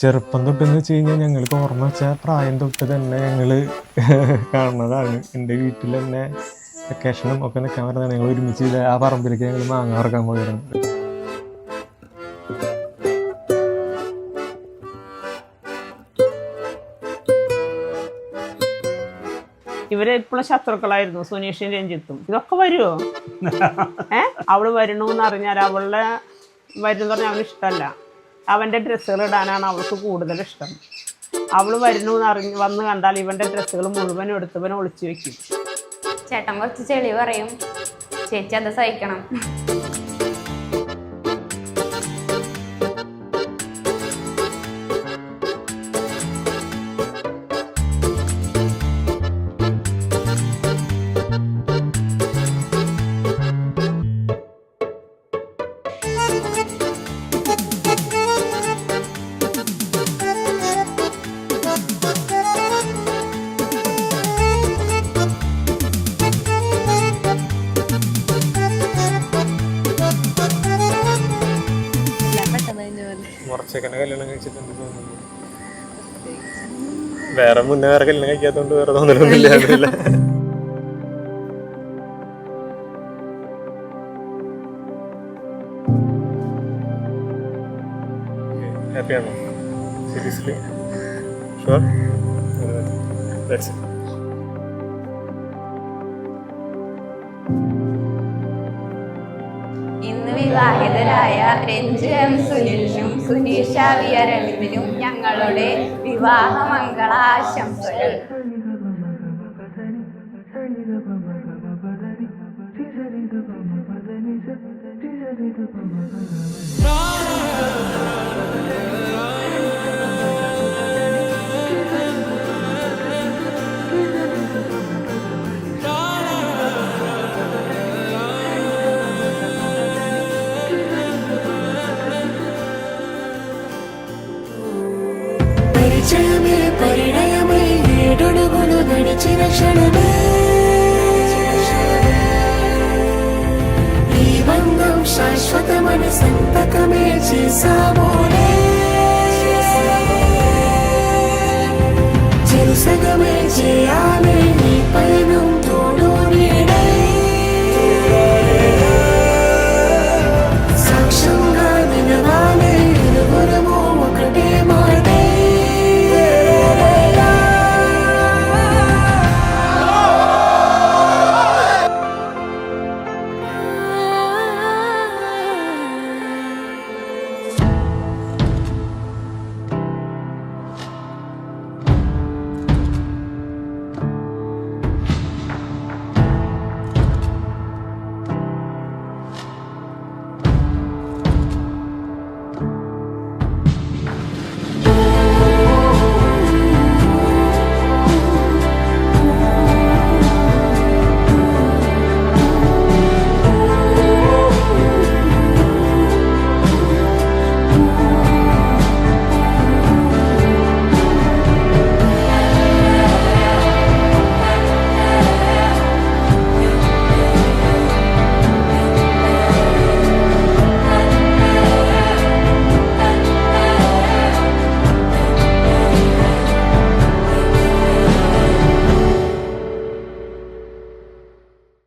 ചെറുപ്പം തൊട്ടെന്ന് വെച്ച് കഴിഞ്ഞാൽ ഞങ്ങൾക്ക് ഓർമ്മ വെച്ച പ്രായം തൊട്ട് തന്നെ ഞങ്ങൾ കാണുന്നതാണ്. എൻ്റെ വീട്ടിൽ തന്നെ വെക്കേഷനും ഒക്കെ നിൽക്കാൻ വരുന്നതാണ്. ഞങ്ങൾ ഒരുമിച്ച് ആ പറമ്പിലേക്ക് ഞങ്ങൾ മാങ്ങ ഇറക്കാൻ പോയിരുന്നു. ഇവരെ ഇപ്പോഴും ശത്രുക്കളായിരുന്നു, സുനീഷും രഞ്ജിത്തും. ഇതൊക്കെ വരുമോ? അവള് വരണമെന്ന് അറിഞ്ഞാൽ അവളുടെ വരുന്ന പറഞ്ഞാൽ അവന് ഇഷ്ടമല്ല. അവൻ്റെ ഡ്രസ്സുകൾ ഇടാനാണ് അവൾക്ക് കൂടുതൽ ഇഷ്ടം. അവൾ വരണമെന്ന് വന്ന് കണ്ടാൽ ഇവൻ്റെ ഡ്രസ്സുകൾ മുഴുവനും എടുത്തവനെ ഒളിച്ചു വെക്കും. ചേട്ടൻ കുറച്ച് ചെളി പറയും, ചേച്ചി അത് സഹിക്കണം. കല്യാണം കഴിച്ചിട്ടുണ്ട് തോന്നുന്നു. വേറെ മുന്നേ വേറെ കല്യാണം കഴിക്കാത്തോണ്ട് വേറെ തോന്നലൊന്നുമില്ല. ഹാപ്പിയാണോ? Seriously sure? That's it. ഇന്ന് വിവാഹിതരായ രഞ്ജു എം സുനിലിനും സുനീഷ വി അരവിന്ദിനും ഞങ്ങളുടെ വിവാഹ മംഗള ആശംസകൾ. పరిణయమై ఏడడుగులు నడిచిన క్షణమే ఈ బంధం శాశ్వతమని సంతకమే చేసామోనే చెరుసగమే చేయాలి.